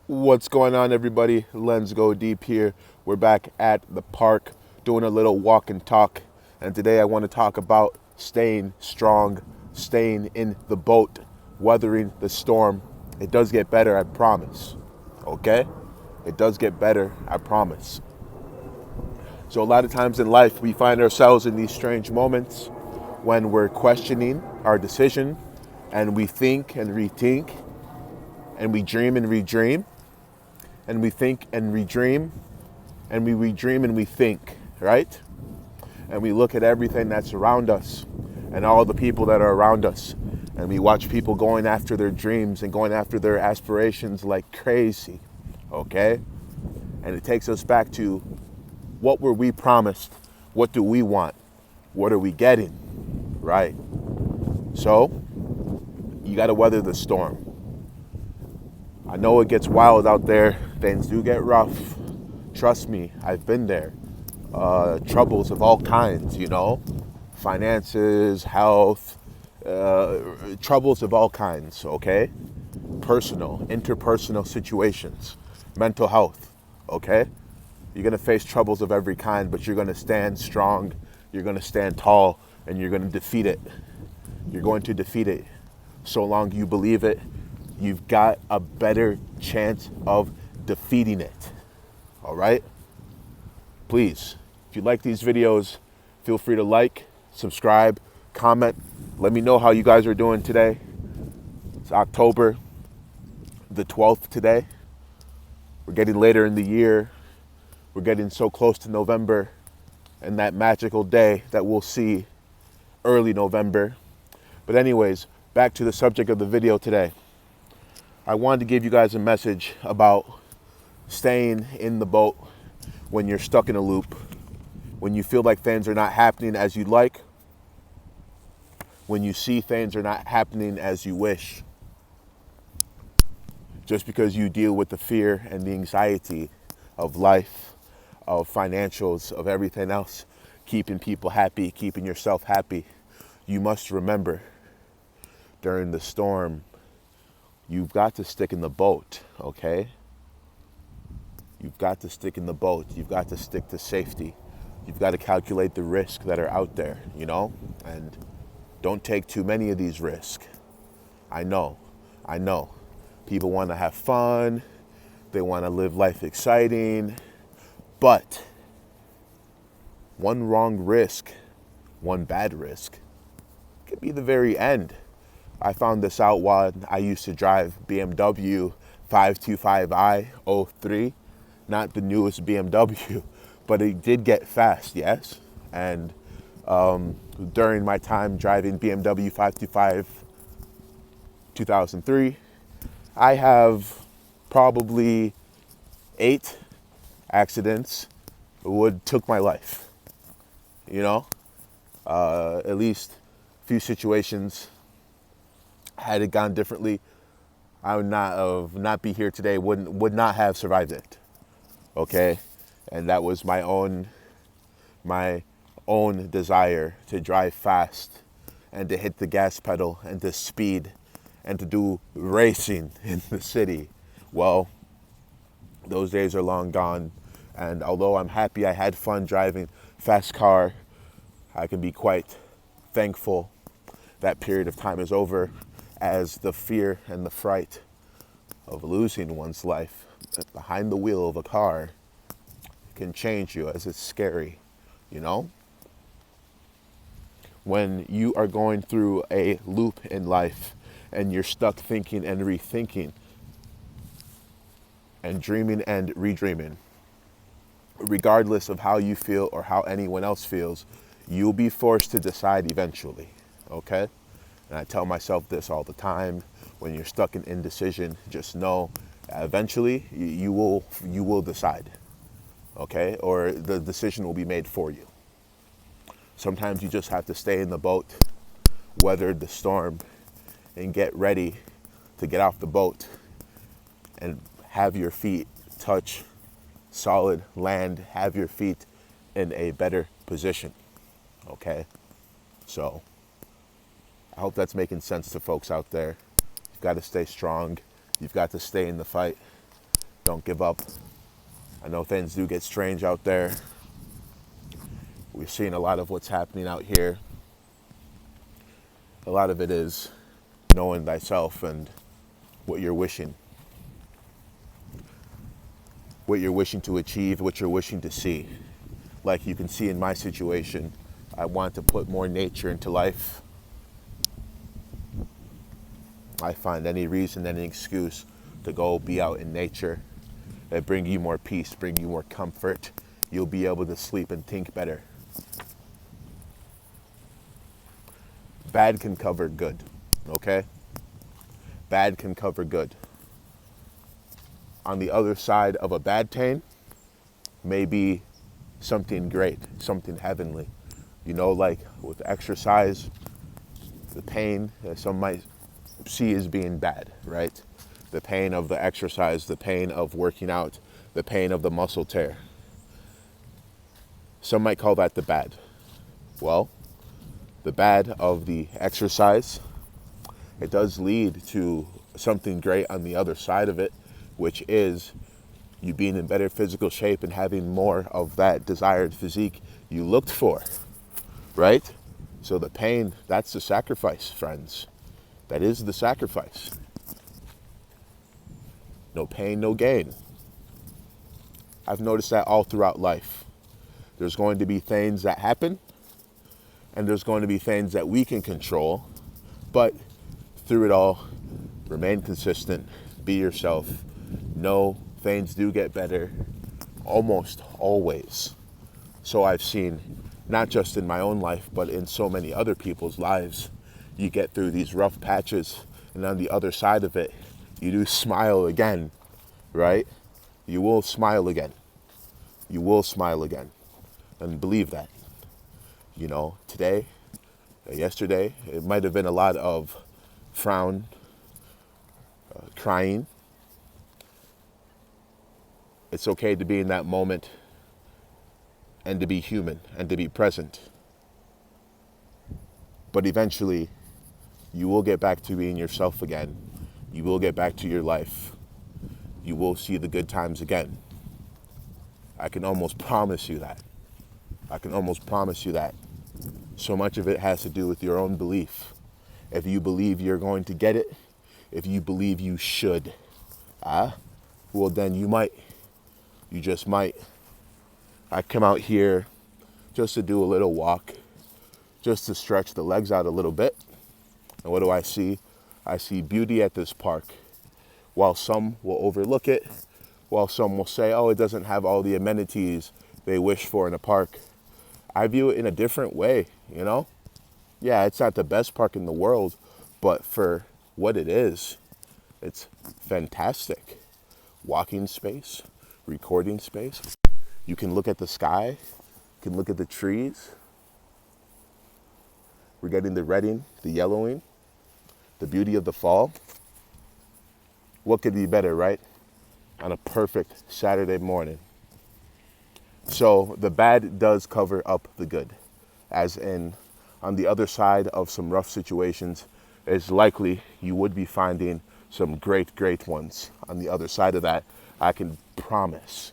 What's going on, everybody? Lenz Go Deep here. We're back at the park doing a little walk and talk. And today I want to talk about staying strong, staying in the boat, weathering the storm. It does get better, I promise. Okay? It does get better, I promise. So, a lot of times in life, we find ourselves in these strange moments when we're questioning our decision and we think and rethink and we dream and redream and we think and redream, and we redream and we think, right? And we look at everything that's around us and all the people that are around us, and we watch people going after their dreams and going after their aspirations like crazy, okay? And it takes us back to, what were we promised? What do we want? What are we getting, right? So, you got to weather the storm. I know it gets wild out there. Things do get rough. Trust me, I've been there. Troubles of all kinds, finances, health, troubles of all kinds, okay? Personal, interpersonal situations, mental health, okay? You're going to face troubles of every kind, but you're going to stand strong, you're going to stand tall, and you're going to defeat it. You're going to defeat it. So long you believe it, you've got a better chance of defeating it. All right? Please, if you like these videos, feel free to like, subscribe, comment. Let me know how you guys are doing today. It's October the 12th today. We're getting later in the year. We're getting so close to November and that magical day that we'll see early November. But anyways, back to the subject of the video today. I wanted to give you guys a message about staying in the boat when you're stuck in a loop, when you feel like things are not happening as you'd like, when you see things are not happening as you wish, just because you deal with the fear and the anxiety of life, of financials, of everything else, keeping people happy, keeping yourself happy. You must remember, during the storm, you've got to stick in the boat, okay? You've got to stick in the boat. You've got to stick to safety. You've got to calculate the risks that are out there, and don't take too many of these risks. I know. People want to have fun. They want to live life exciting. But one wrong risk, one bad risk, could be the very end. I found this out while I used to drive BMW 525i '03, not the newest BMW, but it did get fast, yes. And during my time driving BMW 525 2003, I have probably 8 accidents would took my life. At least a few situations. Had it gone differently, I would not be here today. Would not have survived it. Okay, and that was my own desire to drive fast and to hit the gas pedal and to speed and to do racing in the city. Well, those days are long gone, and although I'm happy I had fun driving fast car, I can be quite thankful that period of time is over, as the fear and the fright of losing one's life behind the wheel of a car can change you, as it's scary, When you are going through a loop in life and you're stuck thinking and rethinking and dreaming and redreaming, regardless of how you feel or how anyone else feels, you'll be forced to decide eventually, okay? And I tell myself this all the time: when you're stuck in indecision, just know eventually you will decide, okay? Or the decision will be made for you. Sometimes you just have to stay in the boat, weather the storm, and get ready to get off the boat and have your feet touch solid land, have your feet in a better position, okay? So I hope that's making sense to folks out there. You've got to stay strong. You've got to stay in the fight. Don't give up. I know things do get strange out there. We've seen a lot of what's happening out here. A lot of it is knowing thyself and what you're wishing to achieve, what you're wishing to see. Like you can see in my situation, I want to put more nature into life. I find any reason, any excuse to go be out in nature that bring you more peace, bring you more comfort. You'll be able to sleep and think better. Bad can cover good, okay? Bad can cover good. On the other side of a bad pain may be something great, something heavenly. You know, like with exercise, the pain that some might see as being bad, right? The pain of the exercise, the pain of working out, the pain of the muscle tear. Some might call that the bad. Well, the bad of the exercise, it does lead to something great on the other side of it, which is you being in better physical shape and having more of that desired physique you looked for, right? So the pain, that's the sacrifice, friends. That is the sacrifice. No pain, no gain. I've noticed that all throughout life. There's going to be things that happen, and there's going to be things that we can control, but through it all, remain consistent, be yourself. Know things do get better almost always. So I've seen, not just in my own life, but in so many other people's lives. You get through these rough patches, and on the other side of it, you do smile again, right? You will smile again. You will smile again. And believe that. You know, today, yesterday, it might have been a lot of frown, crying. It's okay to be in that moment and to be human and to be present. But eventually, you will get back to being yourself again. You will get back to your life. You will see the good times again. I can almost promise you that. I can almost promise you that. So much of it has to do with your own belief. If you believe you're going to get it, if you believe you should, well then you just might. I come out here just to do a little walk, just to stretch the legs out a little bit. And what do I see? I see beauty at this park. While some will overlook it, while some will say, oh, it doesn't have all the amenities they wish for in a park. I view it in a different way, you know? Yeah, it's not the best park in the world, but for what it is, it's fantastic. Walking space, recording space. You can look at the sky, you can look at the trees. We're getting the redding, the yellowing, the beauty of the fall. What could be better, right? On a perfect Saturday morning. So the bad does cover up the good. As in, on the other side of some rough situations, it's likely you would be finding some great, great ones. On the other side of that, I can promise.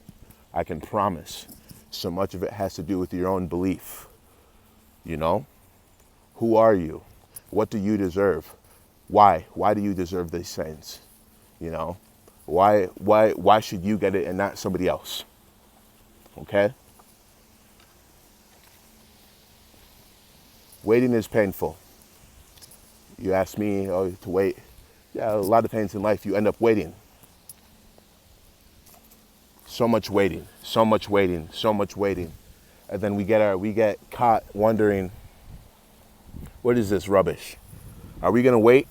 So much of it has to do with your own belief. You know? Who are you? What do you deserve? Why? Why do you deserve these things? You know? Why should you get it and not somebody else? Okay? Waiting is painful. You ask me to wait. Yeah, a lot of things in life you end up waiting. So much waiting. And then we get caught wondering, what is this rubbish? Are we gonna wait?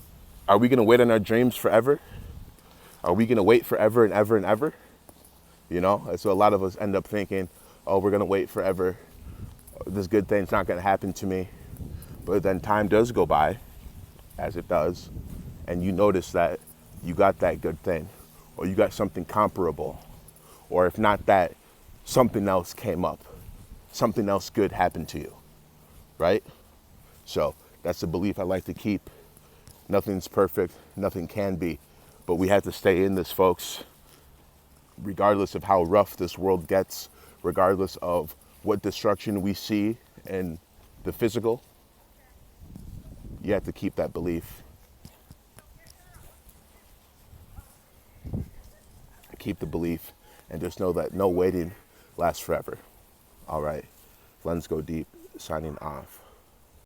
Are we gonna wait on our dreams forever? Are we gonna wait forever and ever and ever? You know, so a lot of us end up thinking, oh, we're gonna wait forever. This good thing's not gonna happen to me. But then time does go by, as it does, and you notice that you got that good thing, or you got something comparable, or if not that, something else came up. Something else good happened to you, right? So that's a belief I like to keep. Nothing's perfect, nothing can be, but we have to stay in this, folks. regardless of how rough this world gets, regardless of what destruction we see in the physical, you have to keep that belief. Keep the belief and just know that no waiting lasts forever. All right, Lenz Go Deep, signing off.